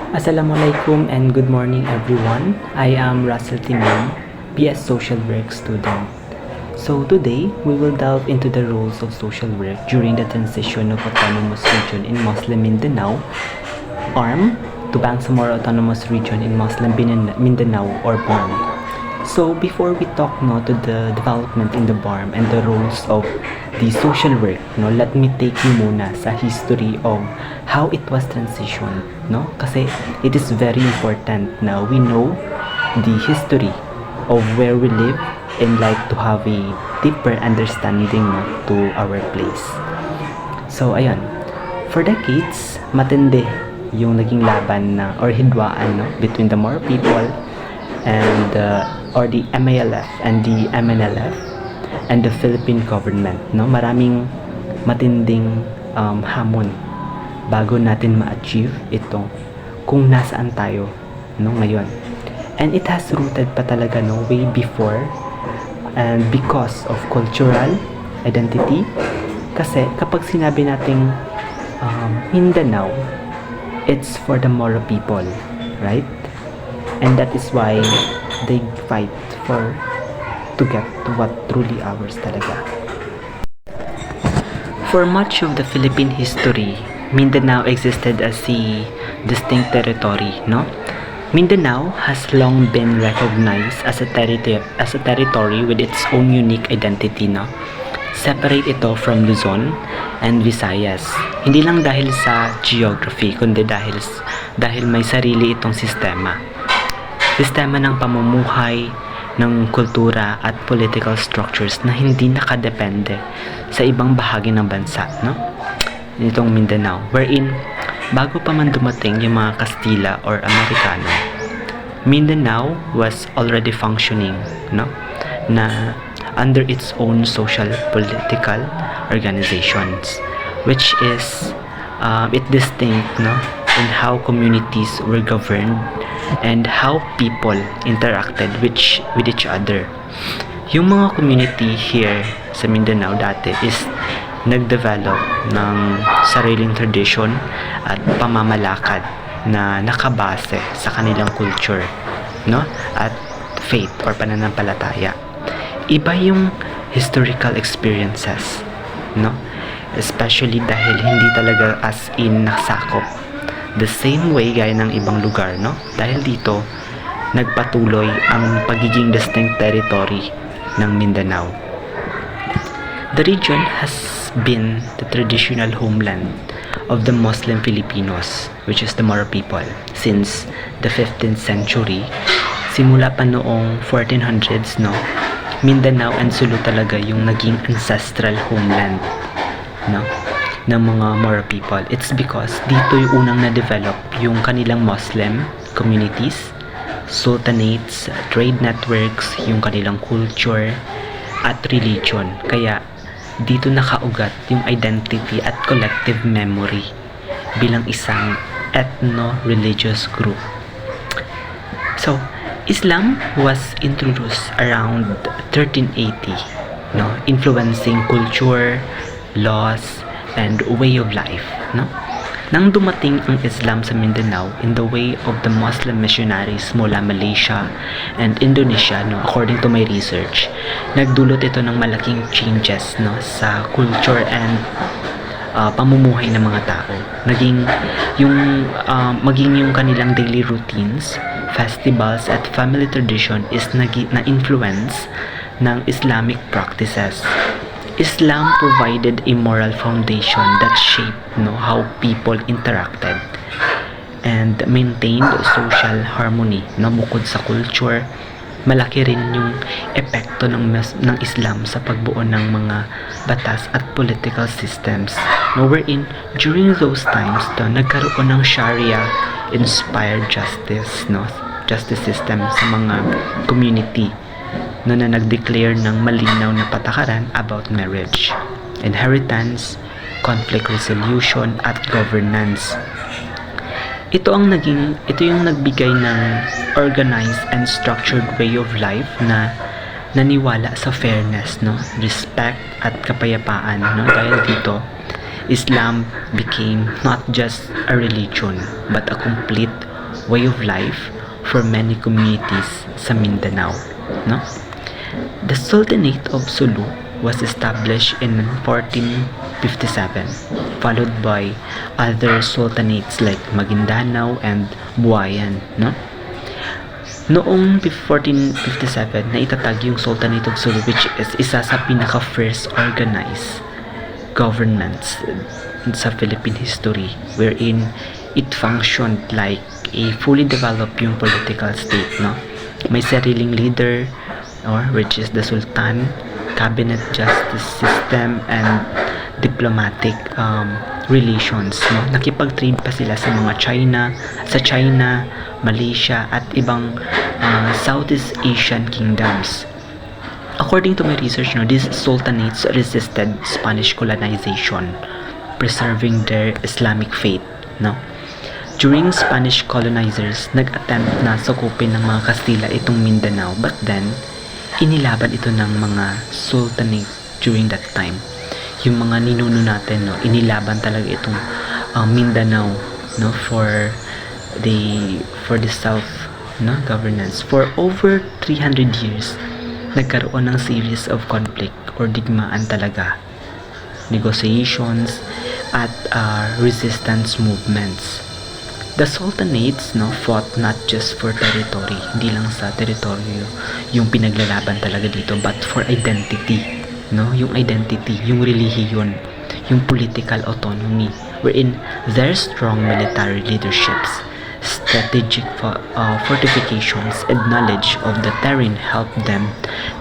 Assalamualaikum and good morning everyone. I am Russell Timon, BS Social Work student. So today, we will delve into the roles of social work during the transition of autonomous region in Muslim Mindanao, ARMM, to Bangsamoro Autonomous Region in Muslim Mindanao or BARMM. So before we talk to the development in the BARMM and the roles of the social work, let me take you muna sa history of how it was transitioned, kasi it is very important na we know the history of where we live and like to have a deeper understanding to our place. So ayun, for decades matindi yung naging laban or hidwaan between the Moro people and or the MALF and the MNLF and the Philippine government. Maraming matinding hamon bago natin ma-achieve ito kung nasaan tayo ngayon. And it has rooted pa talaga way before and because of cultural identity. Kasi kapag sinabi nating Mindanao, it's for the Moro people, right? And that is why they fight to get to what truly ours talaga. For much of the Philippine history, Mindanao existed as a distinct territory, Mindanao has long been recognized as a territory with its own unique identity, Separate ito from Luzon and Visayas. Hindi lang dahil sa geography, kundi dahil may sarili itong sistema. Sistema ng pamumuhay, ng kultura at political structures na hindi nakadepende sa ibang bahagi ng bansa, Nitong Mindanao, wherein bago pa man dumating yung mga Kastila or Amerikano, Mindanao was already functioning, na under its own social political organizations, which is it distinct, in how communities were governed and how people interacted with each other. Yung mga community here sa Mindanao dati is nagdevelop ng sariling tradition at pamamalakad na nakabase sa kanilang culture, at faith or pananampalataya. Iba yung historical experiences, especially dahil hindi talaga as in nasakop the same way gaya ng ibang lugar, dahil dito nagpatuloy ang pagiging distinct territory ng Mindanao. The region has been the traditional homeland of the Muslim Filipinos, which is the Moro people, since the 15th century. Simula pa noong 1400s, Mindanao and Sulu talaga yung naging ancestral homeland, ng mga Moro people. It's because dito yung unang na-develop yung kanilang Muslim communities, sultanates, trade networks, yung kanilang culture at religion. Kaya dito nakaugat yung identity at collective memory bilang isang ethno-religious group. So, Islam was introduced around 1380, influencing culture, laws, and way of life, Nang dumating ang Islam sa Mindanao in the way of the Muslim missionaries mula Malaysia and Indonesia, according to my research, nagdulot ito ng malaking changes sa culture and pamumuhay ng mga tao. Maging yung kanilang daily routines, festivals at family tradition is na-influence ng Islamic practices. Islam provided a moral foundation that shaped how people interacted and maintained social harmony. Bukod sa culture, malaki rin yung epekto ng Islam sa pagbuo ng mga batas at political systems. Wherein, during those times, nagkaroon ng Sharia-inspired justice system sa mga community na nag-declare ng malinaw na patakaran about marriage, inheritance, conflict resolution, at governance. Ito yung nagbigay ng organized and structured way of life na naniwala sa fairness, respect at kapayapaan, dahil dito Islam became not just a religion but a complete way of life for many communities sa Mindanao, no? The Sultanate of Sulu was established in 1457, followed by other sultanates like Maguindanao and Buayan, no? Noong 1457, naitatag yung Sultanate of Sulu, which is isa sa pinaka-first organized governments sa Philippine history, wherein it functioned like a fully developed yung political state, no? May sariling leader, or which is the Sultan, cabinet justice system, and diplomatic relations, no? Nakipag-trade pa sila sa China, Malaysia, at ibang Southeast Asian kingdoms. According to my research, no, these sultanates resisted Spanish colonization, preserving their Islamic faith, no? During Spanish colonizers, nag-attempt na sakupin ng mga Kastila itong Mindanao, but then inilaban ito ng mga sultanate during that time. Yung mga ninuno natin, no, inilaban talaga itong Mindanao, no, for the South, no, governance. For over 300 years, nagkaroon ng series of conflict or digmaan talaga, negotiations, at resistance movements. The sultanates, no, fought not just for territory, hindi lang sa teritoryo yung pinaglalaban talaga dito, but for identity, no, yung identity, yung relihiyon, yung political autonomy, wherein their strong military leaderships, strategic fortifications, and knowledge of the terrain helped them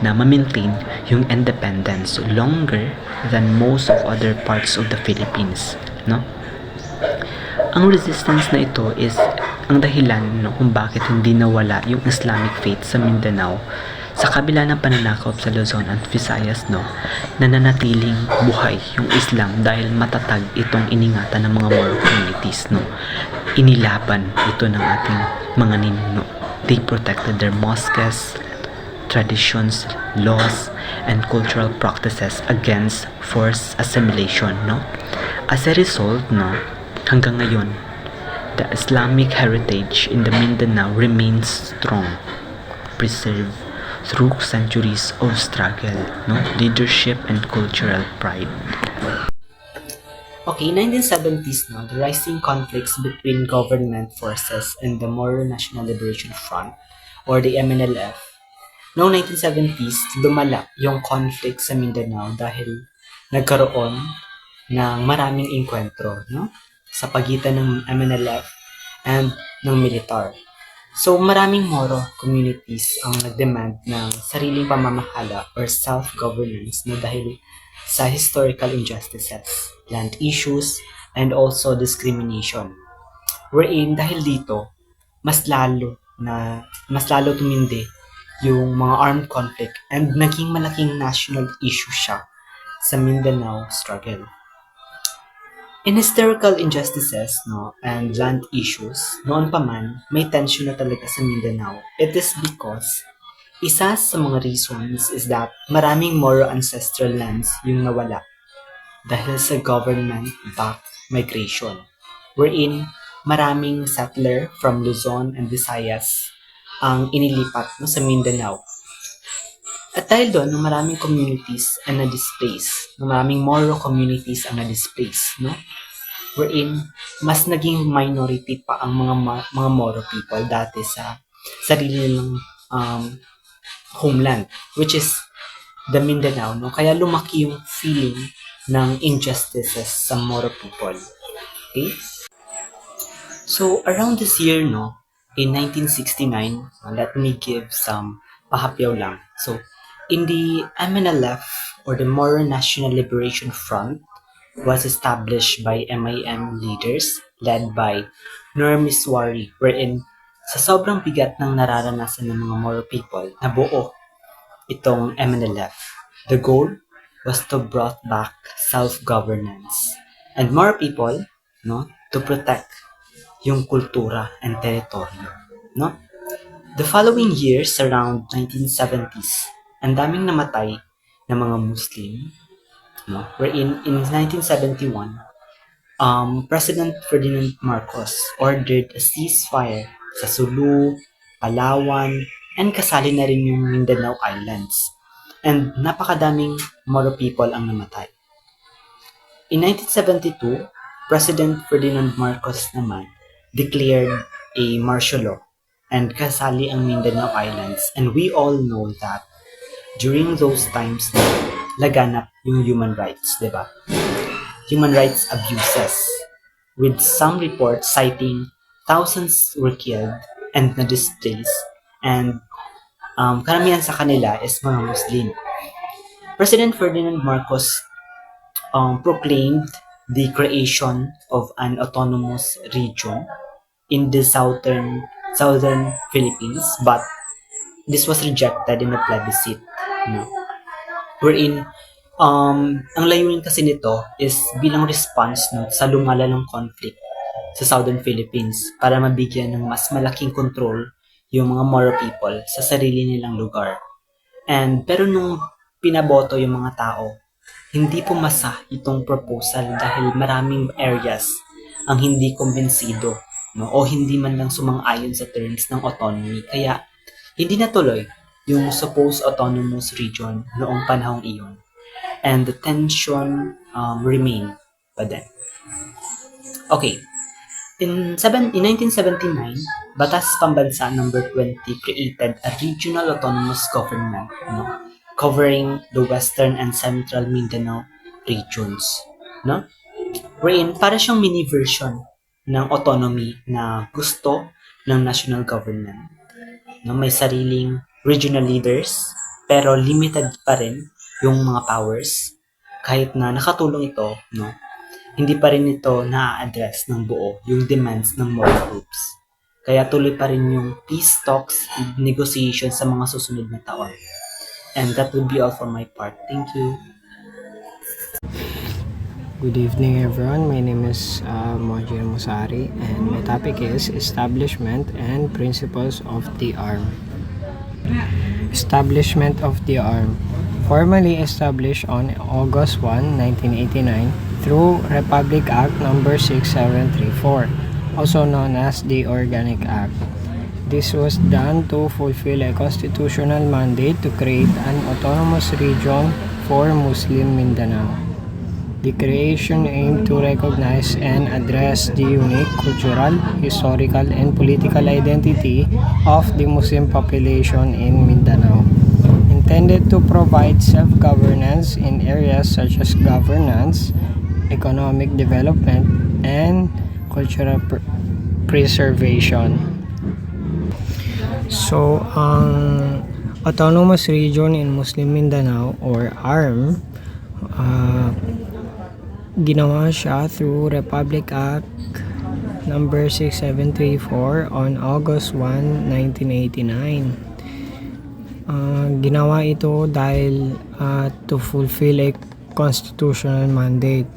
na ma-maintain yung independence longer than most of other parts of the Philippines, no? Ang resistance na ito is ang dahilan, no, kung bakit hindi nawala yung Islamic faith sa Mindanao sa kabila ng pananakop sa Luzon at Visayas, no, nananatiling buhay yung Islam dahil matatag itong iningatan ng mga Moro communities, no. Inilaban ito ng ating mga ninuno. They protected their mosques, traditions, laws, and cultural practices against forced assimilation, no. As a result, no, hanggang ngayon, the Islamic heritage in the Mindanao remains strong, preserved through centuries of struggle, no, leadership, and cultural pride. Okay, 1970s, no, the rising conflicts between government forces and the Moro National Liberation Front, or the MNLF. Noong 1970s, lumala yung conflict sa Mindanao dahil nagkaroon ng maraming enkwentro, no, sa pagitan ng MNLF and ng militar. So, maraming Moro communities ang nagdemand ng sariling pamamahala or self-governance, no, dahil sa historical injustices, land issues, and also discrimination. Wherein dahil dito, mas lalo tumindi yung mga armed conflict and naging malaking national issue siya sa Mindanao struggle. In historical injustices, no, and land issues, noon pa man, may tension na talaga sa Mindanao. It is because isa sa mga reasons is that maraming Moro ancestral lands yung nawala dahil sa government-backed migration, wherein maraming settler from Luzon and Visayas ang inilipat, no, sa Mindanao. At dahil doon, no, maraming communities ang na-displace, no, maraming Moro communities ang na-displace, no? Wherein mas naging minority pa ang mga Moro people dati sa sarili nilang homeland, which is the Mindanao, no? Kaya lumaki yung feeling ng injustices sa Moro people. Okay? So, around this year, no, in 1969, let me give some pahapyaw lang. So, in the MNLF, or the Moro National Liberation Front, was established by MIM leaders led by Nur Miswari, wherein sa sobrang bigat ng nararanasan ng mga Moro people, nabuo itong MNLF. The goal was to brought back self-governance and Moro people, no, to protect yung kultura and teritoryo, no. The following years, around 1970s, ang daming namatay na mga Muslim, no, wherein in 1971, President Ferdinand Marcos ordered a ceasefire sa Sulu, Palawan, and kasali na rin yung Mindanao Islands. And napakadaming Moro people ang namatay. In 1972, President Ferdinand Marcos naman declared a martial law and kasali ang Mindanao Islands. And we all know that during those times na laganap yung human rights, di ba? Human rights abuses, with some reports citing thousands were killed and na-displaced, and karamihan sa kanila is mga Muslim. President Ferdinand Marcos proclaimed the creation of an autonomous region in the southern Philippines, but this was rejected in a plebiscite, wherein ang layunin kasi nito is bilang response sa lumalang conflict sa Southern Philippines para mabigyan ng mas malaking control yung mga Moro people sa sarili nilang lugar. Pero nung pinaboto yung mga tao, hindi pumasa itong proposal dahil maraming areas ang hindi kumbensido, o hindi man lang sumang-ayon sa terms ng autonomy. Kaya hindi natuloy yung supposed autonomous region noong panahong iyon. And the tension remained pa din. Okay. In 1979, Batas Pambansa number 20 created a regional autonomous government, covering the western and central Mindanao regions, wherein para siyang mini version ng autonomy na gusto ng national government. May sariling regional leaders, pero limited pa rin yung mga powers. Kahit na nakatulong ito, hindi pa rin ito na-address ng buo yung demands ng Moro groups. Kaya tuloy pa rin yung peace talks and negotiations sa mga susunod na taon. And that would be all for my part. Thank you. Good evening everyone, my name is Mojir Musari and my topic is Establishment and Principles of the ARMM. Establishment of the ARMM. Formally established on August 1, 1989 through Republic Act No. 6734, also known as the Organic Act. This was done to fulfill a constitutional mandate to create an autonomous region for Muslim Mindanao. The creation aimed to recognize and address the unique cultural, historical, and political identity of the Muslim population in Mindanao. Intended to provide self-governance in areas such as governance, economic development, and cultural preservation. So, ang Autonomous Region in Muslim Mindanao or ARMM, ginawa siya through Republic Act No. 6734 on August 1, 1989. Ginawa ito dahil to fulfill a constitutional mandate,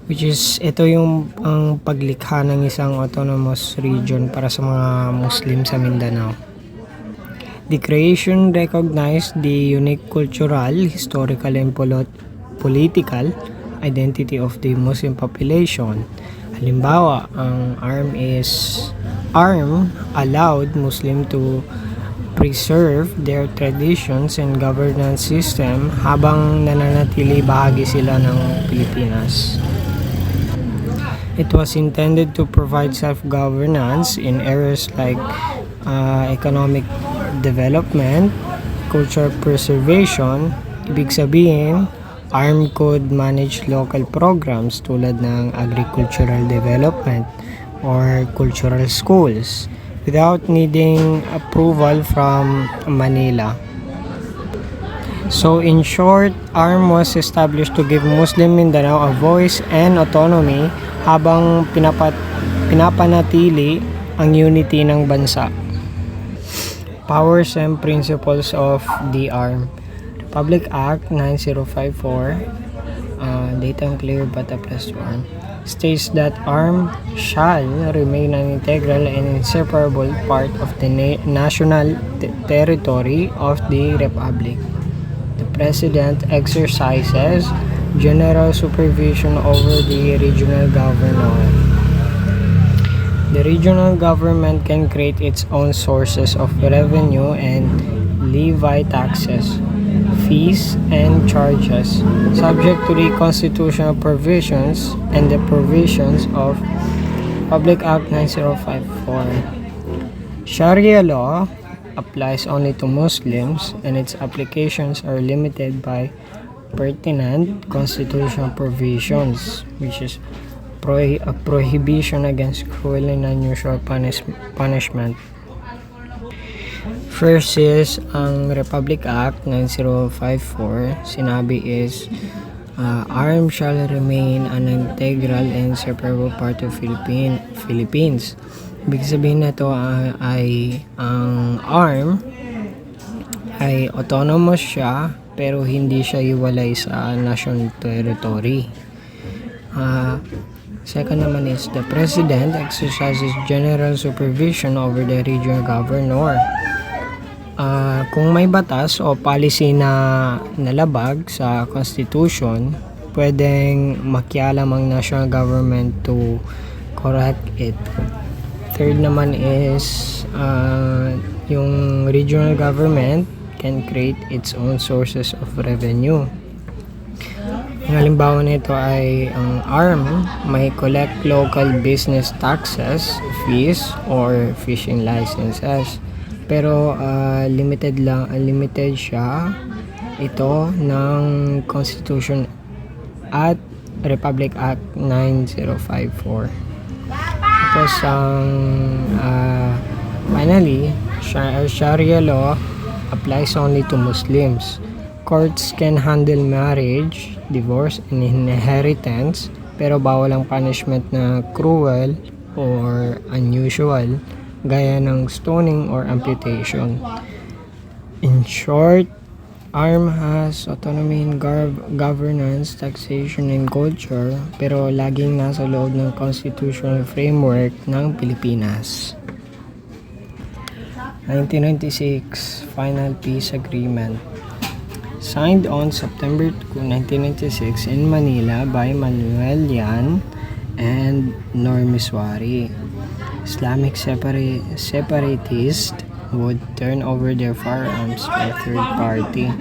which is ito yung ang paglikha ng isang autonomous region para sa mga Muslim sa Mindanao. The creation recognized the unique cultural, historical, and political identity of the Muslim population. Halimbawa, ang ARMM allowed Muslim to preserve their traditions and governance system habang nananatili bahagi sila ng Pilipinas. It was intended to provide self-governance in areas like economic development, cultural preservation. Ibig sabihin, ARMM could manage local programs tulad ng agricultural development or cultural schools without needing approval from Manila. So in short, ARMM was established to give Muslim Mindanao a voice and autonomy habang pinapanatili ang unity ng bansa. Powers and principles of the ARMM. Republic Act 9054, date unclear but applies to ARMM, states that ARMM shall remain an integral and inseparable part of the national territory of the Republic. The President exercises general supervision over the regional governor. The regional government can create its own sources of revenue and levy taxes, fees, and charges, subject to the constitutional provisions and the provisions of Public Act 9054. Sharia law applies only to Muslims and its applications are limited by pertinent constitutional provisions, which is a prohibition against cruel and unusual punishment. First is ang Republic Act 9054. Sinabi is ARMM shall remain an integral and separable part of Philippines. Ibig sabihin na to ay ang ARMM ay autonomous siya pero hindi siya iwalay sa national territory. Second naman is the President exercises general supervision over the regional governor. Kung may batas o policy na nalabag sa Constitution, pwedeng makialam ang national government to correct it. Third naman is yung regional government can create its own sources of revenue. Ang halimbawa nito ay ang ARMM may collect local business taxes, fees, or fishing licenses. Pero limited siya ito ng Constitution at Republic Act 9054. Tapos finally, Sharia law applies only to Muslims. Courts can handle marriage, divorce, and inheritance, pero bawal ang punishment na cruel or unusual, gaya ng stoning or amputation. In short, ARMM has autonomy in governance, taxation, and culture, pero laging nasa loob ng constitutional framework ng Pilipinas. 1996 Final Peace Agreement. Signed on September 2, 1996 in Manila by Manuel Yan and Normiswari. Islamic separatists would turn over their firearms to a third party.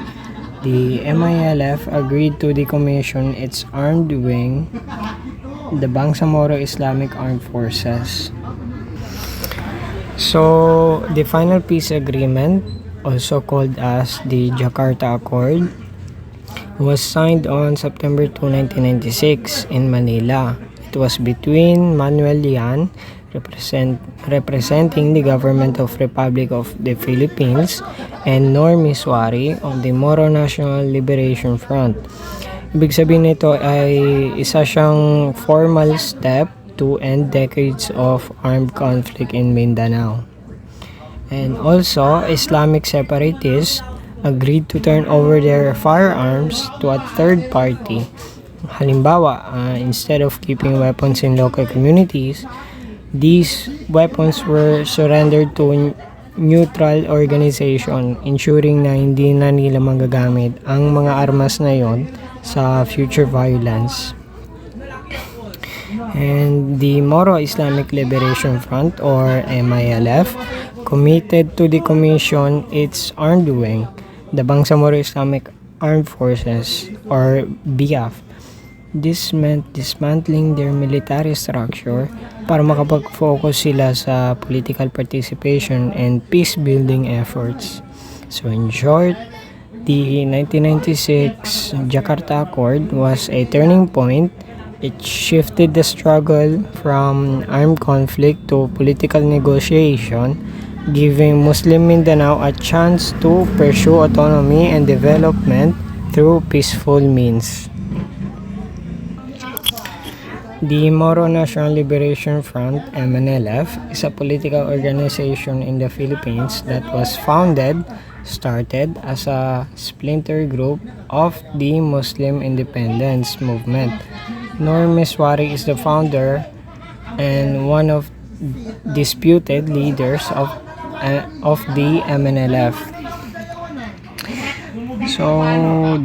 The MILF agreed to decommission its armed wing, the Bangsamoro Islamic Armed Forces. So, the Final Peace Agreement, also called as the Jakarta Accord, was signed on September 2, 1996 in Manila. It was between Manuel Yan, representing the government of Republic of the Philippines, and Normiswari of the Moro National Liberation Front. Ibig sabihin nito ay isa siyang formal step to end decades of armed conflict in Mindanao. And also, Islamic separatists agreed to turn over their firearms to a third party. Halimbawa, instead of keeping weapons in local communities, these weapons were surrendered to neutral organization, ensuring na hindi na nila magagamit ang mga armas na yon sa future violence. And the Moro Islamic Liberation Front, or MILF, committed to decommission its armed wing, the Bangsamoro Islamic Armed Forces, or BIAF. This meant dismantling their military structure para makapag-focus sila sa political participation and peace-building efforts. So in short, the 1996 Jakarta Accord was a turning point. It shifted the struggle from armed conflict to political negotiation, giving Muslim Mindanao a chance to pursue autonomy and development through peaceful means. The Moro National Liberation Front, MNLF, is a political organization in the Philippines that was started as a splinter group of the Muslim independence movement. Normiswari is the founder and one of disputed leaders of the MNLF. So,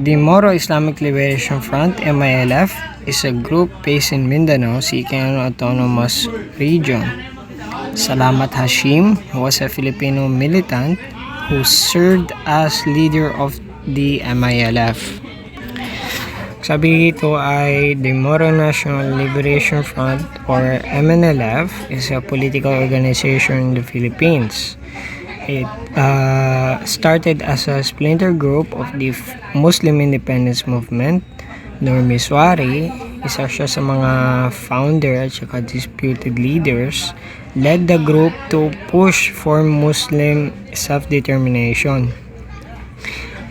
the Moro Islamic Liberation Front, MILF, is a group based in Mindanao seeking an autonomous region. Salamat Hashim was a Filipino militant who served as leader of the MILF. Sabi dito ay the Moro National Liberation Front or MNLF is a political organization in the Philippines. It started as a splinter group of the Muslim independence movement. Normis Wari, isa siya sa mga founder at saka disputed leaders, led the group to push for Muslim self-determination.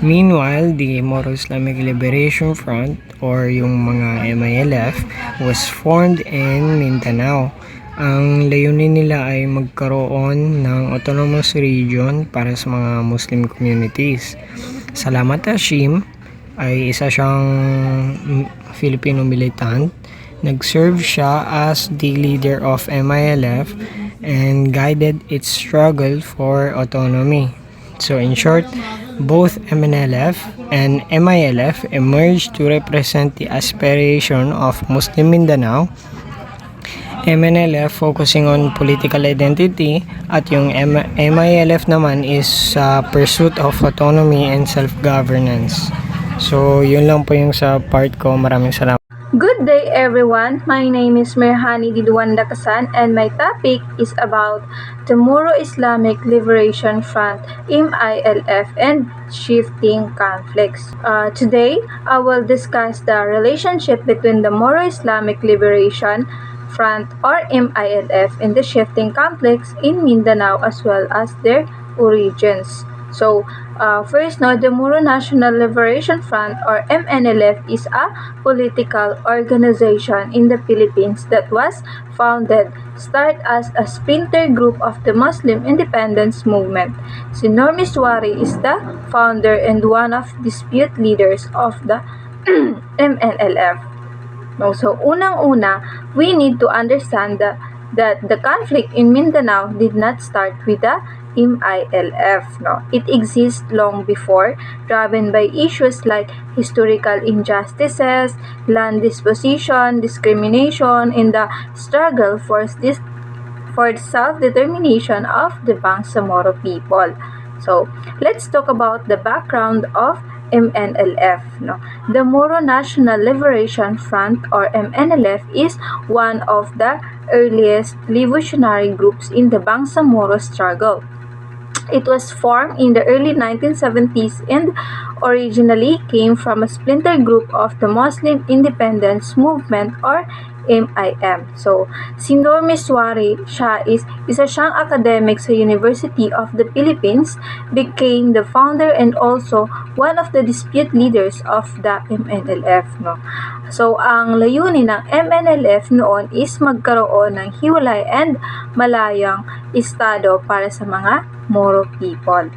Meanwhile, the Moro Islamic Liberation Front or yung mga MILF was formed in Mindanao. Ang layunin nila ay magkaroon ng autonomous region para sa mga Muslim communities. Salamat Hashim ay isa siyang Filipino militant. Nag-serve siya as the leader of MILF and guided its struggle for autonomy. So in short, both MNLF and MILF emerged to represent the aspiration of Muslim Mindanao. MNLF focusing on political identity at yung MILF naman is pursuit of autonomy and self-governance. So yun lang po yung sa part ko. Maraming salamat. Good day everyone, my name is Mirhani Diduanda Kasan and my topic is about the Moro Islamic Liberation Front MILF and shifting conflicts. Today, I will discuss the relationship between the Moro Islamic Liberation Front or MILF and the shifting conflicts in Mindanao as well as their origins. So, first, the Moro National Liberation Front or MNLF is a political organization in the Philippines that was start as a splinter group of the Muslim independence movement. Si Normis Wari is the founder and one of dispute leaders of the MNLF. So, unang-una, we need to understand that the conflict in Mindanao did not start with the MILF. It exists long before, driven by issues like historical injustices, land disposition, discrimination, and the struggle for self-determination of the Bangsamoro people. So, let's talk about the background of MNLF. The Moro National Liberation Front or MNLF is one of the earliest revolutionary groups in the Bangsamoro struggle. It was formed in the early 1970s and originally came from a splinter group of the Muslim Independence Movement or MIM. So, si Normis Wari, isa siyang academic sa University of the Philippines, became the founder and also one of the dispute leaders of the MNLF. So, ang layunin ng MNLF noon is magkaroon ng hiwalay and malayang estado para sa mga Moro people.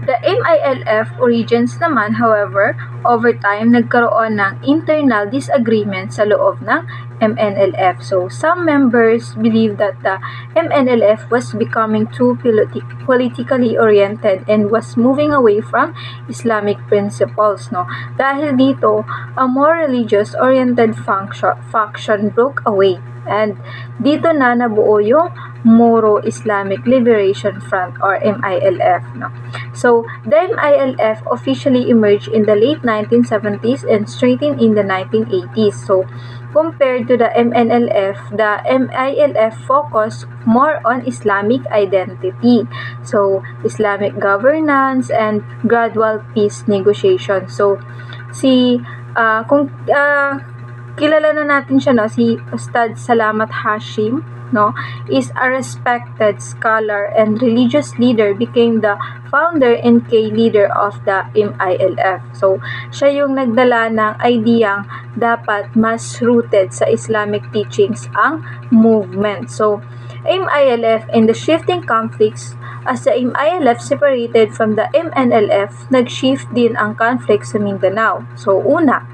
The MILF origins naman, however, over time nagkaroon ng internal disagreement sa loob ng MNLF. So, some members believe that the MNLF was becoming too politically oriented and was moving away from Islamic principles. Dahil dito, a more religious-oriented faction broke away. And dito na nabuo yung Moro Islamic Liberation Front or MILF. So, the MILF officially emerged in the late 1970s and strengthened in the 1980s. So, compared to the MNLF, the MILF focused more on Islamic identity. So, Islamic governance and gradual peace negotiation. So, kilala na natin siya, si Ustad Salamat Hashim, is a respected scholar and religious leader, became the founder and key leader of the MILF. So, siya yung nagdala ng ideyang dapat mas rooted sa Islamic teachings ang movement. So, MILF and the shifting conflicts. As the MILF separated from the MNLF, nag-shift din ang conflict sa Mindanao. So, una,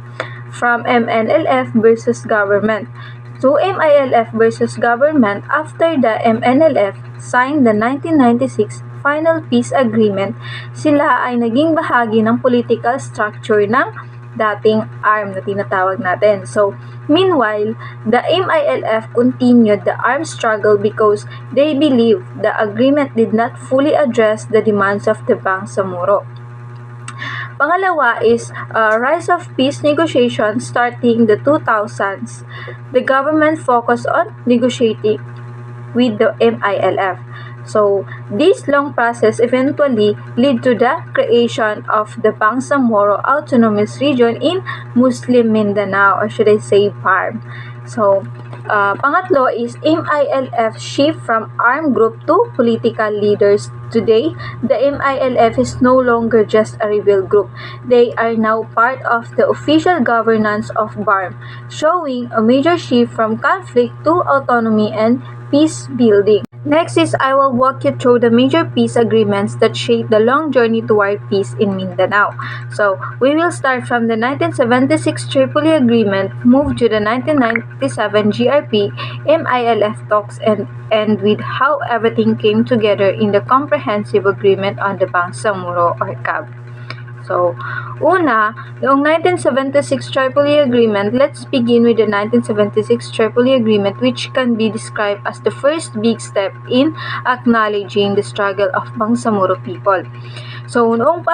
from MNLF versus government to MILF versus government after the MNLF signed the 1996 Final Peace Agreement. Sila ay naging bahagi ng political structure ng dating ARMM na tinatawag natin. So, meanwhile, the MILF continued the armed struggle because they believed the agreement did not fully address the demands of the Bangsamoro. Pangalawa is rise of peace negotiations starting the 2000s. The government focused on negotiating with the MILF. So, this long process eventually led to the creation of the Bangsamoro Autonomous Region in Muslim Mindanao, or should I say BARMM. So, pangatlo is MILF shift from armed group to political leaders. Today, the MILF is no longer just a rebel group. They are now part of the official governance of BARMM, showing a major shift from conflict to autonomy and peace building. Next is I will walk you through the major peace agreements that shaped the long journey toward peace in Mindanao. So, we will start from the 1976 Tripoli Agreement, move to the 1997 GRP, MILF talks, and end with how everything came together in the Comprehensive Agreement on the Bangsamoro or CAB. So, una, noong 1976 Tripoli Agreement, let's begin with the 1976 Tripoli Agreement, which can be described as the first big step in acknowledging the struggle of Bangsamoro people. So, noong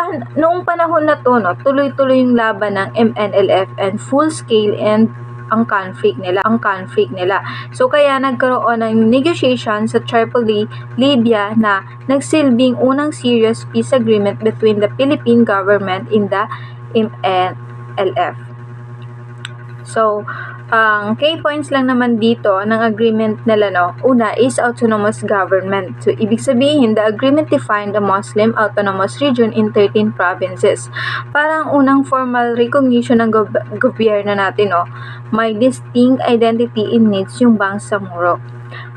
panahon na to, tuloy-tuloy yung laban ng MNLF and full-scale and ang conflict nila. So kaya nagkaroon ng negotiation sa Tripoli, Libya na nagsilbing unang serious peace agreement between the Philippine government and the MNLF. So, ang key points lang naman dito ng agreement nila, una is autonomous government. So, ibig sabihin, the agreement defined a Muslim autonomous region in 13 provinces. Parang unang formal recognition ng gobyerno natin, may distinct identity in needs yung Bangsamoro.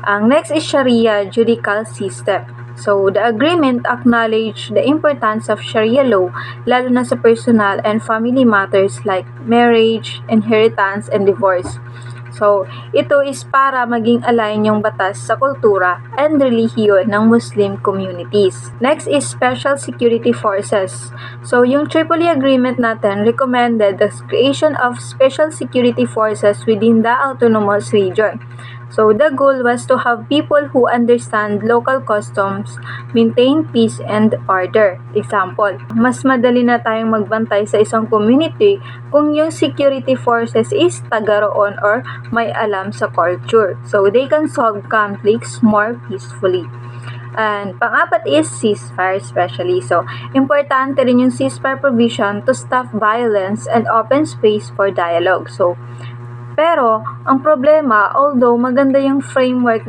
Ang next is Sharia judicial system. So, the agreement acknowledged the importance of Sharia law, lalo na sa personal and family matters like marriage, inheritance, and divorce. So, ito is para maging align yung batas sa kultura and relihiyon ng Muslim communities. Next is Special Security Forces. So, yung Tripoli Agreement natin recommended the creation of Special Security Forces within the autonomous region. So, the goal was to have people who understand local customs, maintain peace and order. Example, mas madali na tayong magbantay sa isang community kung yung security forces is taga roon or may alam sa culture. So, they can solve conflicts more peacefully. And pang-apat is ceasefire especially. So, importante rin yung ceasefire provision to stop violence and open space for dialogue. So, pero, ang problema, although maganda yung framework,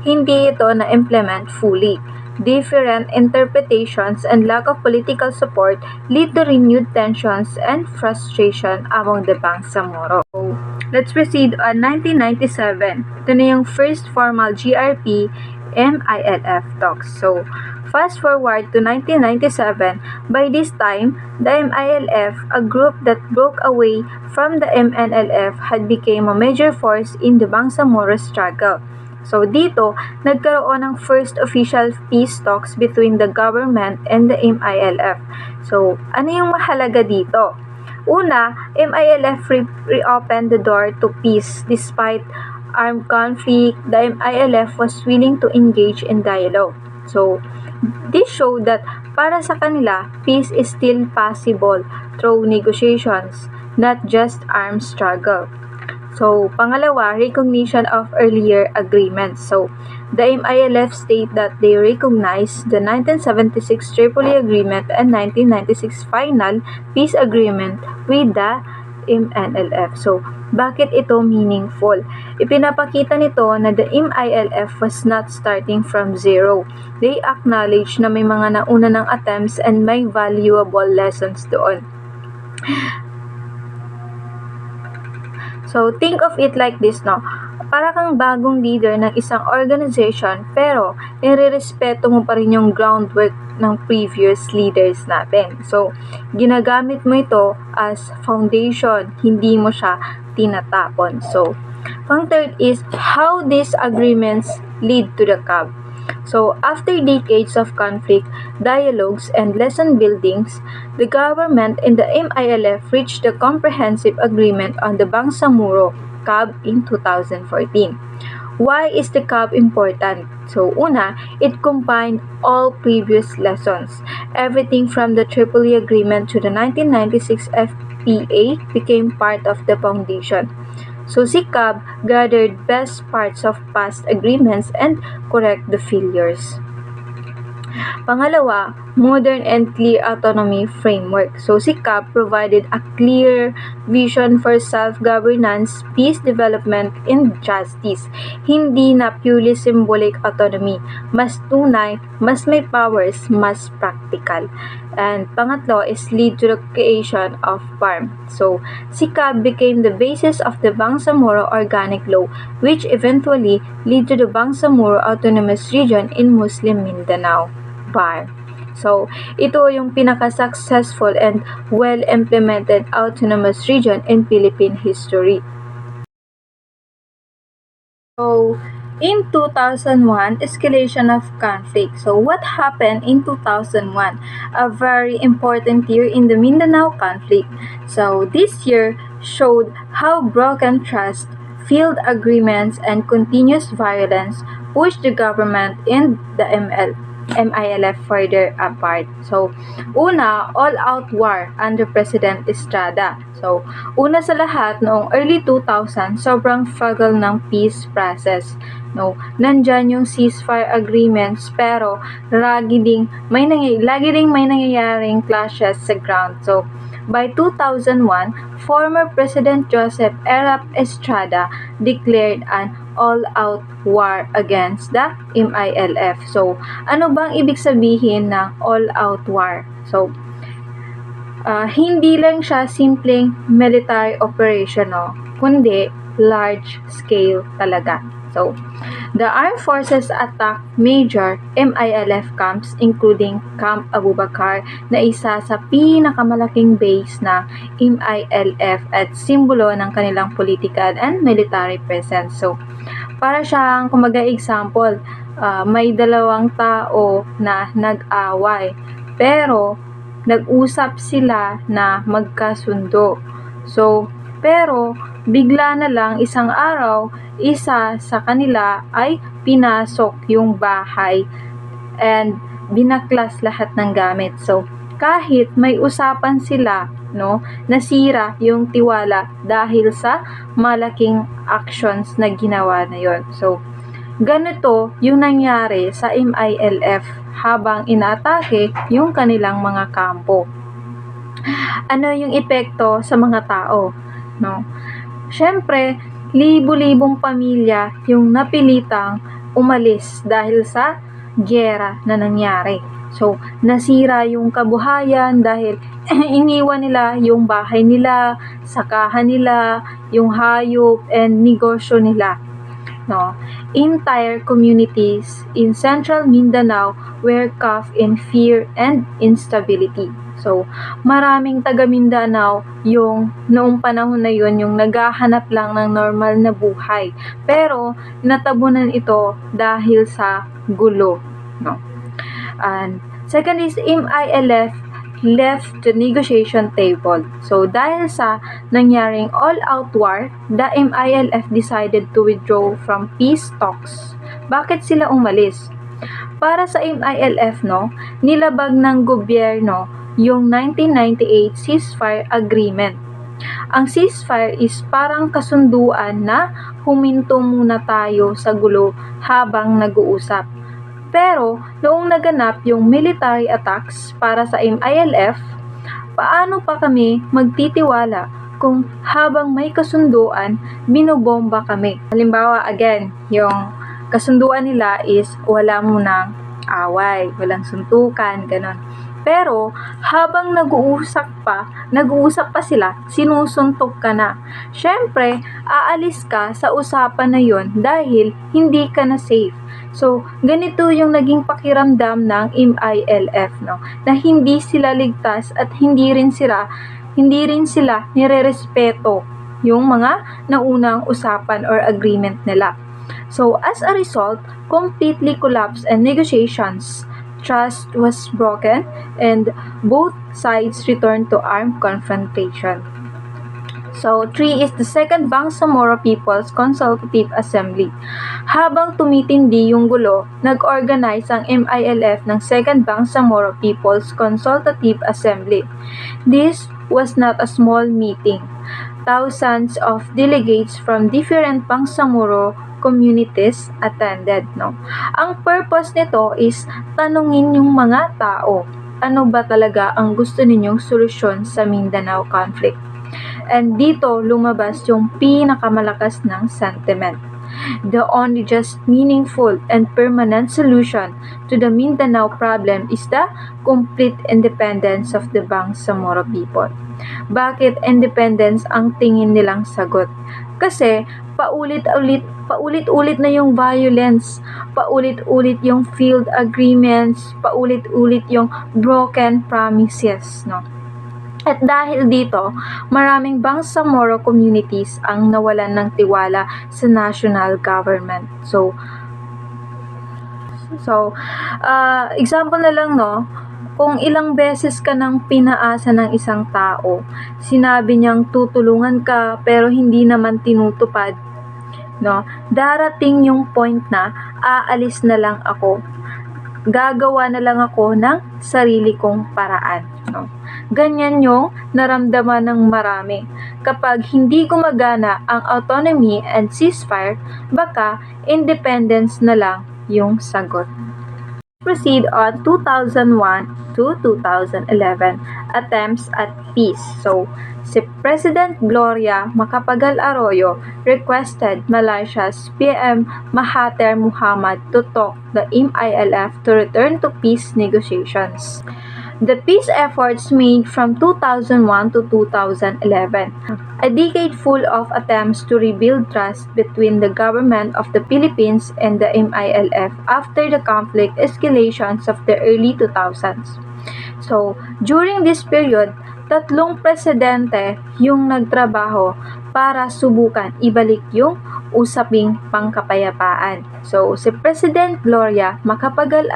hindi ito na-implement fully. Different interpretations and lack of political support lead to renewed tensions and frustration among the Bangsamoro. So, let's proceed on 1997. Ito na yung first formal GRP MILF talks. So, fast forward to 1997, by this time, the MILF, a group that broke away from the MNLF, had become a major force in the Bangsamoro struggle. So, dito, nagkaroon ng first official peace talks between the government and the MILF. So, ano yung mahalaga dito? Una, MILF reopened the door to peace despite armed conflict. The MILF was willing to engage in dialogue. So, this showed that para sa kanila, peace is still possible through negotiations, not just armed struggle. So, pangalawa, recognition of earlier agreements. So, the MILF state that they recognize the 1976 Tripoli Agreement and 1996 Final Peace Agreement with the MNLF. So, bakit ito meaningful? Ipinapakita nito na the MILF was not starting from zero. They acknowledge na may mga nauna ng attempts and may valuable lessons doon. So, think of it like this, para kang bagong leader ng isang organization pero nire-respeto mo pa rin yung groundwork ng previous leaders natin. So, ginagamit mo ito as foundation, hindi mo siya tinatapon. So, pang third is how these agreements lead to the CAB. So, after decades of conflict, dialogues, and lesson buildings, the government and the MILF reached a comprehensive agreement on the Bangsamoro CAB in 2014. Why is the CAB important? So, una, it combined all previous lessons. Everything from the Tripoli Agreement to the 1996 FPA became part of the foundation. So, si CAB gathered best parts of past agreements and correct the failures. Pangalawa, modern and clear autonomy framework. So, si CAP provided a clear vision for self-governance, peace, development, and justice. Hindi na purely symbolic autonomy. Mas tunay, mas may powers, mas practical. And pangatlo is lead to the creation of BARMM. So, si CAB became the basis of the Bangsamoro Organic Law, which eventually led to the Bangsamoro Autonomous Region in Muslim Mindanao. BARMM. So, ito yung pinaka-successful and well-implemented autonomous region in Philippine history. So, in 2001, escalation of conflict. So, what happened in 2001? A very important year in the Mindanao conflict. So, this year showed how broken trust, failed agreements, and continuous violence pushed the government and the MILF further apart. So, una, all-out war under President Estrada. So, una sa lahat, noong early 2000, sobrang struggle ng peace process. No, nandyan yung ceasefire agreements, pero lagi ding may nangyayaring clashes sa ground. So, by 2001, former President Joseph Erap Estrada declared an all-out war against the MILF. So, ano bang ibig sabihin ng all-out war? So, hindi lang siya simpleng military operation, no? Kundi large scale talaga. So, the armed forces attacked major MILF camps including Camp Abubakar na isa sa pinakamalaking base na MILF at simbolo ng kanilang political and military presence. So, para siyang kumaga example, may dalawang tao na nag-away pero nag-usap sila na magkasundo. So, pero bigla na lang isang araw, isa sa kanila ay pinasok yung bahay and binaklas lahat ng gamit. So, kahit may usapan sila, no, nasira yung tiwala dahil sa malaking actions na ginawa na yon. So, ganito yung nangyari sa MILF habang inaatake yung kanilang mga kampo. Ano yung epekto sa mga tao, no? Siyempre, libo-libong pamilya yung napilitang umalis dahil sa giyera na nangyari. So, nasira yung kabuhayan dahil iniwan nila yung bahay nila, sakahan nila, yung hayop, and negosyo nila. No? Entire communities in Central Mindanao were caught in fear and instability. So, maraming taga Mindanao yung noong panahon na yun yung naghahanap lang ng normal na buhay. Pero natabunan ito dahil sa gulo, no? And second is MILF left the negotiation table. So, dahil sa nangyaring all-out war, the MILF decided to withdraw from peace talks. Bakit sila umalis? Para sa MILF, no, nilabag ng gobyerno yung 1998 ceasefire agreement. Ang ceasefire is parang kasunduan na huminto muna tayo sa gulo habang nag-uusap. Pero, noong naganap yung military attacks para sa MILF, paano pa kami magtitiwala kung habang may kasunduan, binobomba kami? Halimbawa, again, yung kasunduan nila is wala munang away, walang suntukan, ganon. Pero, habang nag-uusap pa sila, sinusuntok ka na. Siyempre, aalis ka sa usapan na yon dahil hindi ka na safe. So, ganito yung naging pakiramdam ng MILF, no? Na hindi sila ligtas at hindi rin sila nire-respeto yung mga naunang usapan or agreement nila. So as a result, completely collapsed and negotiations. Trust was broken and both sides returned to armed confrontation. So, 3 is the Second Bangsamoro People's Consultative Assembly. Habang tumitindi yung gulo, nag-organize ang MILF ng Second Bangsamoro People's Consultative Assembly. This was not a small meeting. Thousands of delegates from different Bangsamoro communities attended. No? Ang purpose nito is tanungin yung mga tao, ano ba talaga ang gusto ninyong solusyon sa Mindanao conflict? And dito lumabas yung pinakamalakas ng sentiment. The only just meaningful and permanent solution to the Mindanao problem is the complete independence of the Bangsamoro people. Bakit independence ang tingin nilang sagot? Kasi paulit-ulit na yung violence, paulit-ulit yung field agreements, paulit-ulit yung broken promises, no? At dahil dito, maraming Bangsamoro communities ang nawalan ng tiwala sa national government. So example na lang, no, kung ilang beses ka nang pinaasa ng isang tao, sinabi niyang tutulungan ka pero hindi naman tinutupad, no, darating yung point na aalis na lang ako, gagawa na lang ako ng sarili kong paraan, no. Ganyan yung naramdaman ng marami. Kapag hindi gumagana ang autonomy and ceasefire, baka independence na lang yung sagot. Proceed on 2001 to 2011 attempts at peace. So, si President Gloria Macapagal Arroyo requested Malaysia's PM Mahathir Mohamad to talk the MILF to return to peace negotiations. The peace efforts made from 2001 to 2011, a decade full of attempts to rebuild trust between the government of the Philippines and the MILF after the conflict escalations of the early 2000s. So, during this period, 3 presidente yung nagtrabaho para subukan ibalik yung usaping pangkapayapaan. So, si President Gloria Macapagal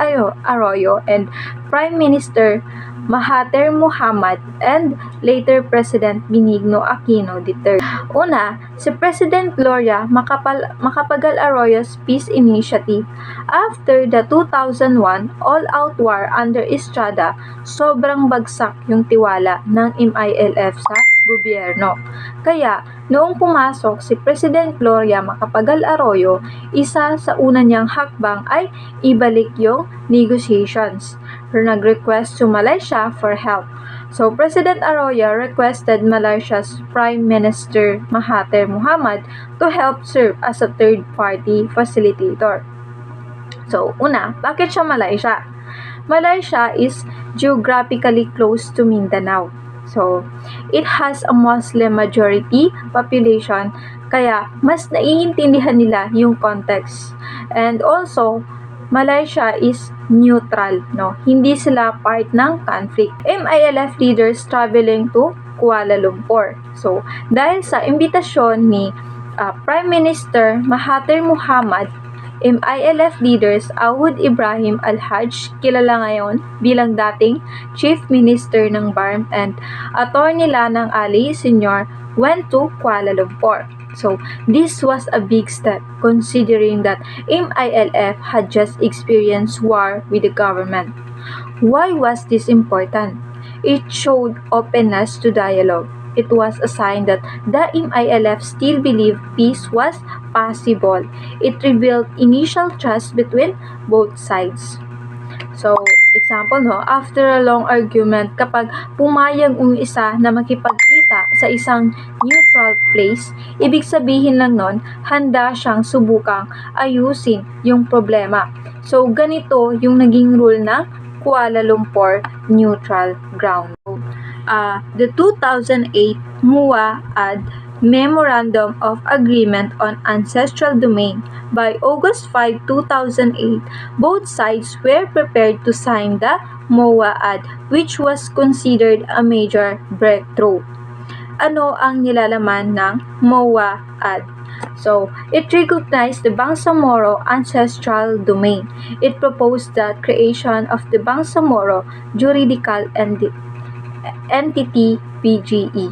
Arroyo and Prime Minister Mahathir Mohamad and later President Benigno Aquino III. Una, si President Gloria Macapagal Arroyo's Peace Initiative. After the 2001 all-out war under Estrada, sobrang bagsak yung tiwala ng MILF sa gobyerno. Kaya, noong pumasok si President Gloria Macapagal Arroyo, isa sa una niyang hakbang ay ibalik yung negotiations. Nag-request to Malaysia for help. So, President Arroyo requested Malaysia's Prime Minister Mahathir Mohamad to help serve as a third-party facilitator. So, una, bakit siya Malaysia? Malaysia is geographically close to Mindanao. So, it has a Muslim majority population, kaya mas naiintindihan nila yung context. And also, Malaysia is neutral, no? Hindi sila part ng conflict. MILF leaders traveling to Kuala Lumpur. So, dahil sa imbitasyon ni Prime Minister Mahathir Mohamad, MILF leaders Ahud Ibrahim Al-Hajj, kilala ngayon bilang dating Chief Minister ng BARMM, and Attorney Lanang Ali Sr. went to Kuala Lumpur. So, this was a big step considering that MILF had just experienced war with the government. Why was this important? It showed openness to dialogue. It was a sign that the MILF still believed peace was possible. It revealed initial trust between both sides. So, example, no, after a long argument, kapag pumayag ang isa na makipagkita sa isang neutral place, ibig sabihin lang nun, handa siyang subukang ayusin yung problema. So, ganito yung naging rule ng Kuala Lumpur Neutral Ground. The 2008 MUA-AD Memorandum of Agreement on Ancestral Domain. By August 5, 2008, both sides were prepared to sign the MOA-AD, which was considered a major breakthrough. Ano ang nilalaman ng MOA-AD? So, it recognized the Bangsamoro ancestral domain. It proposed the creation of the Bangsamoro juridical entity (BGE).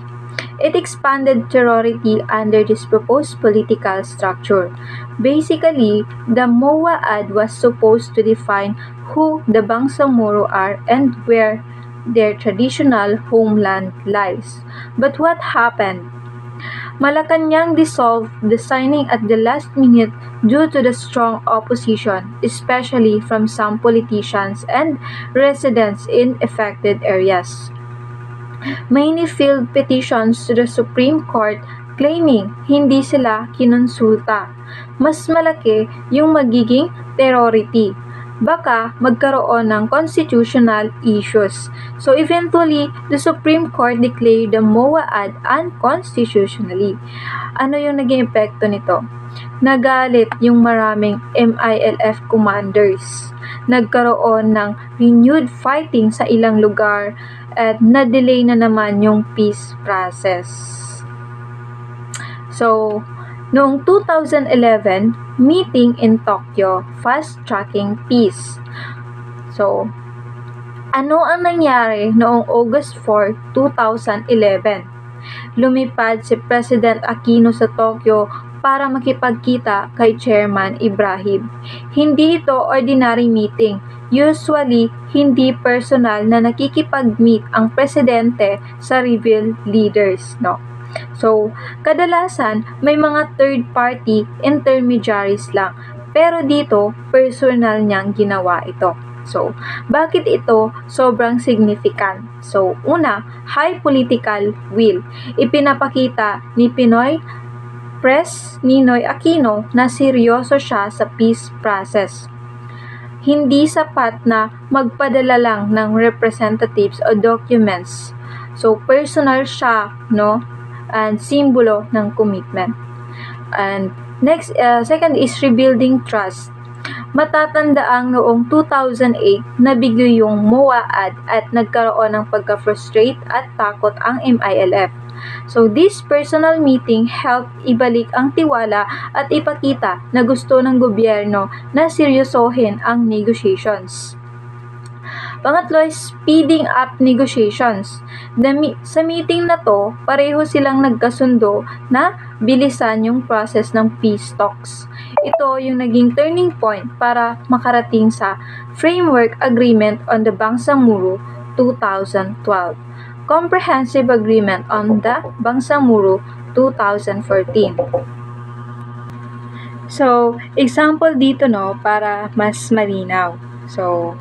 It expanded territory under this proposed political structure. Basically, the MOA-ad was supposed to define who the Bangsamoro are and where their traditional homeland lies. But what happened? Malacanang dissolved the signing at the last minute due to the strong opposition, especially from some politicians and residents in affected areas. Many filed petitions to the Supreme Court claiming hindi sila kinonsulta. Mas malaki yung magiging priority. Baka magkaroon ng constitutional issues. So eventually, the Supreme Court declared the MOA-ad unconstitutionally. Ano yung naging epekto nito? Nagalit yung maraming MILF commanders. Nagkaroon ng renewed fighting sa ilang lugar at na-delay na naman yung peace process. So, noong 2011, meeting in Tokyo, fast-tracking peace. So, ano ang nangyari noong August 4, 2011? Lumipad si President Aquino sa Tokyo para makipagkita kay Chairman Ibrahim. Hindi ito ordinary meeting. Usually, hindi personal na nakikipag-meet ang presidente sa rebel leaders, no? So, kadalasan may mga third-party intermediaries lang. Pero dito, personal niyang ginawa ito. So, bakit ito sobrang significant? So, una, high political will. Ipinapakita ni Pinoy Press Ninoy Aquino na seryoso siya sa peace process. Hindi sapat na magpadala lang ng representatives o documents. So, personal siya, no? And simbolo ng commitment. And next, second is rebuilding trust. Matatandaang noong 2008, nabigyo yung MOA-ad at nagkaroon ng pagka-frustrate at takot ang MILF. So, this personal meeting helped ibalik ang tiwala at ipakita na gusto ng gobyerno na seryosohin ang negotiations. Pangatlo is speeding up negotiations. Sa meeting na to, pareho silang nagkasundo na bilisan yung process ng peace talks. Ito yung naging turning point para makarating sa Framework Agreement on the Bangsamoro 2012. Comprehensive Agreement on the Bangsamoro 2014. So, example dito no para mas malinaw. So,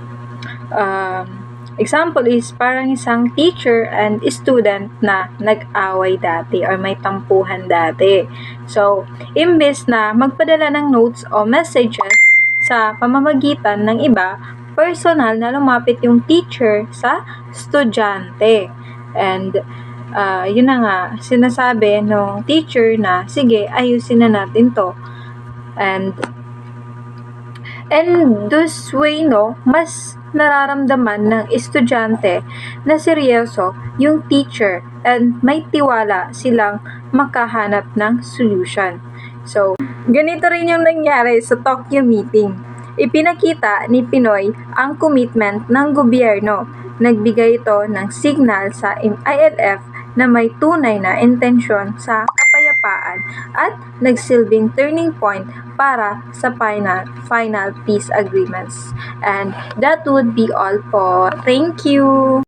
example is parang isang teacher and student na nag-away dati or may tampuhan dati. So, imbes na magpadala ng notes o messages sa pamamagitan ng iba, personal na lumapit yung teacher sa estudyante. And yun na nga, sinasabi ng teacher na, sige, ayusin na natin to. And this way, no, mas nararamdaman ng estudyante na seryoso yung teacher and may tiwala silang makahanap ng solution. So, ganito rin yung nangyari sa Tokyo meeting. Ipinakita ni Pinoy ang commitment ng gobyerno. Nagbigay ito ng signal sa MILF na may tunay na intensyon sa kapayapaan at nagsilbing turning point para sa final peace agreements. And that would be all po. Thank you!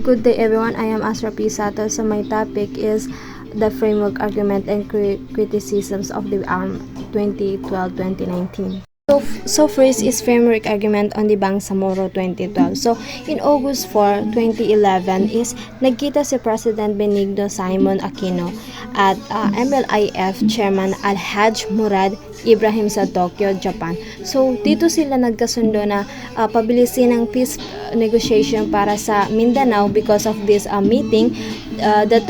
Good day everyone, I am Asra P. Sato. So my topic is the framework argument and criticisms of the ARMM 2012-2019. So first is framework argument on the Bangsamoro 2012. So in August 4, 2011 is nagkita si President Benigno Simon Aquino at MLIF Chairman Alhaj Murad Ibrahim sa Tokyo, Japan. So dito sila nagkasundo na pabilisin ang peace negotiation para sa Mindanao. Because of this meeting, the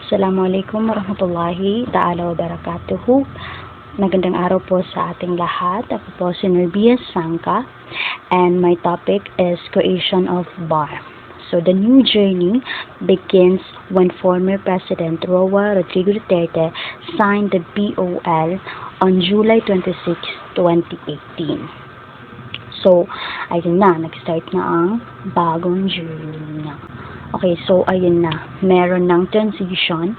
Assalamualaikum warahmatullahi ta'ala wabarakatuhu. Magandang araw po sa ating lahat. Ako po si Nurbia Sangka and my topic is creation of BARMM. So the new journey begins when former President Roa Rodrigo Duterte signed the BOL on July 26, 2018. So, ayun na, nag-start na ang bagong journey niya. Okay, so ayun na, meron ng transition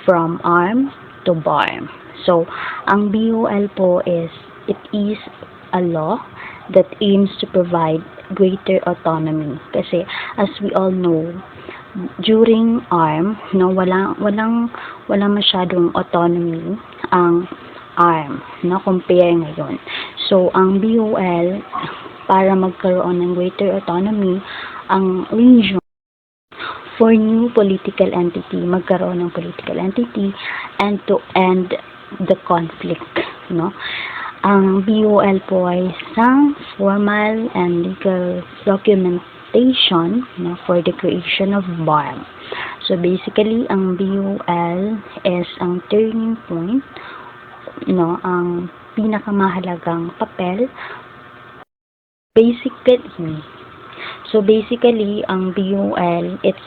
from ARMM to BARMM. So, ang BOL po it is a law that aims to provide greater autonomy. Kasi, as we all know, during ARMM, no, walang masyadong autonomy ang ARMM, no, compare ngayon. So, ang BOL, para magkaroon ng greater autonomy, ang region for new political entity, magkaroon ng political entity, and to end the conflict, no? Ang BOL po ay isang formal and legal documentation, no, for the creation of BARMM. So basically, ang BOL is ang turning point, no, ang pinakamahalagang papel. Basically, ang BOL, it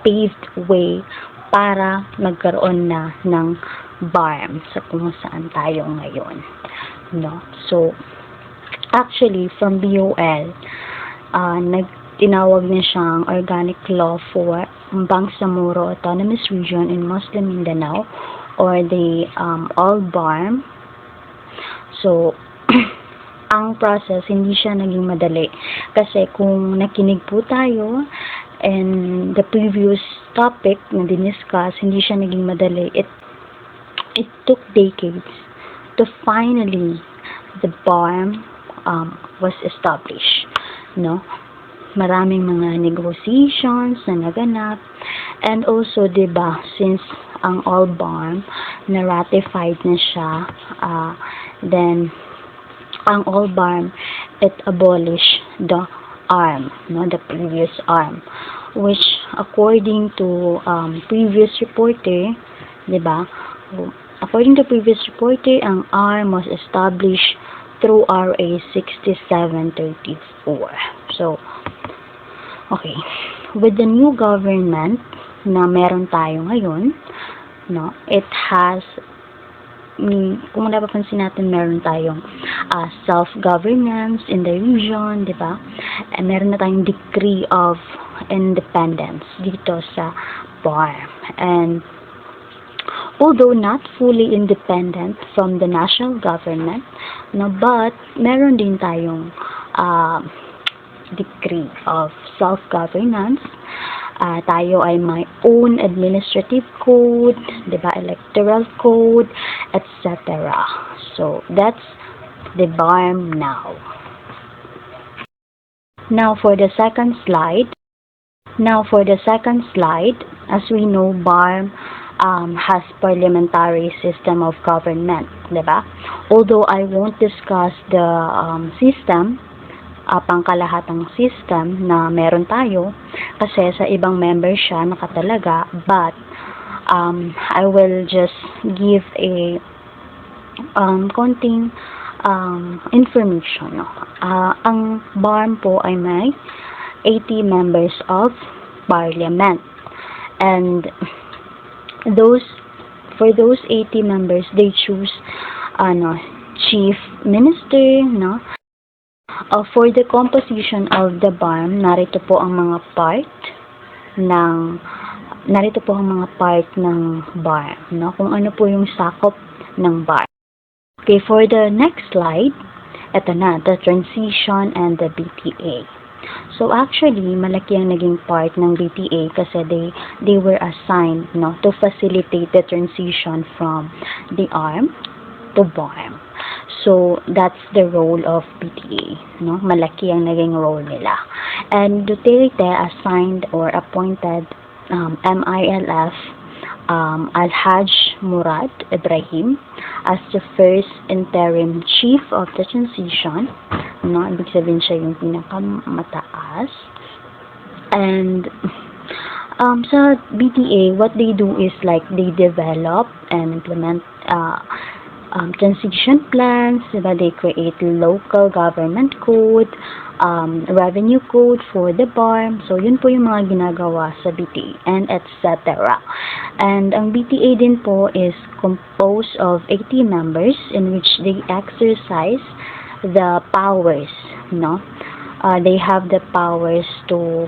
paved way para magkaroon na ng BARMM sa kung saan tayo ngayon, no? So actually from BOL tinawag na siyang organic law for Bangsamoro Autonomous Region in Muslim Mindanao, or the all BARMM. So ang process hindi siya naging madali, kasi kung nakinig po tayo and the previous topic na diniscuss, hindi siya naging madali. It took decades to finally the BARMM was established, no? Maraming mga negotiations na naganap, and also, diba, since ang all BARMM na ratified na siya, then ang all BARMM, it abolished the ARMM, no, the previous ARMM, which according to previous reporter, diba, according to previous reporter, ang ARMM was established through RA 6734. So, okay, with the new government na meron tayo ngayon, no, it has, kung napapansin natin, meron tayong self-governance in the region, di ba? And meron na tayong degree of independence dito sa BARMM. And although not fully independent from the national government, no, but meron din tayong degree of self-governance. Tayo ay may own administrative code, diba, electoral code, etc. So, that's the BARMM now. Now, for the second slide, as we know, BARMM has parliamentary system of government, diba? Although I won't discuss the system, pangkalahatang system na meron tayo, kasi sa ibang member siya nakatalaga, but I will just give a konting information, no? Ang BARMM po ay may 80 members of parliament, and for those 80 members, they choose chief minister, no? For the composition of the BARMM, narito po ang mga part ng BARMM, no? Kung ano po yung sakop ng BARMM. Okay, for the next slide, ito na, the transition and the BTA. So actually, malaki ang naging part ng BTA kasi they were assigned, no, to facilitate the transition from the ARMM to BARMM. So that's the role of BTA, no? Malaki ang naging role nila. And Duterte assigned or appointed MILF Alhaj Murad Ibrahim as the first interim chief of the transition, no? Ibig sabihin siya yung pinakamataas. And Sa BTA, what they do is like they develop and implement transition plans, diba? They create local government code, revenue code for the BARMM. So, yun po yung mga ginagawa sa BTA and etc. And ang BTA din po is composed of 80 members in which they exercise the powers, no? They have the powers to,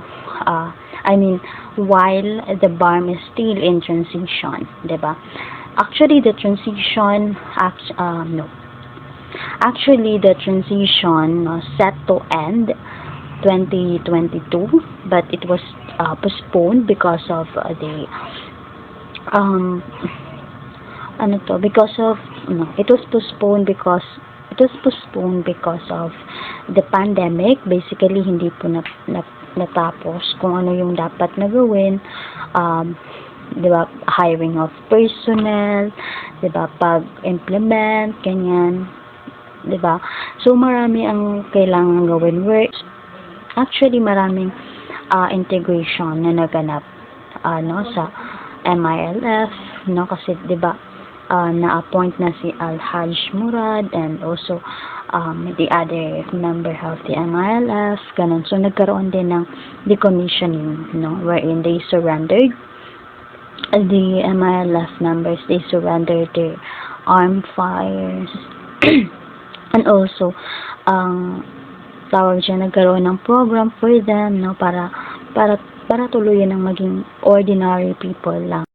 while the BARMM is still in transition, diba? Actually, the transition, the transition set to end 2022, but it was postponed because of it was postponed because of the pandemic. Basically, hindi po natapos kung ano yung dapat na gawin. Diba, hiring of personnel, diba, pag-implement, ganyan, diba. So, marami ang kailangan gawin. Actually, maraming integration na naganap sa MILF, no, kasi diba, na-appoint na si Al-Hajj Murad and also the other member of the MILF, ganun. So, nagkaroon din ng decommissioning, no, wherein they surrendered the MILF members, they surrendered their armed fires and also tawag siya, nagkaroon ng program for them, no, para tuluyan ng maging ordinary people lang.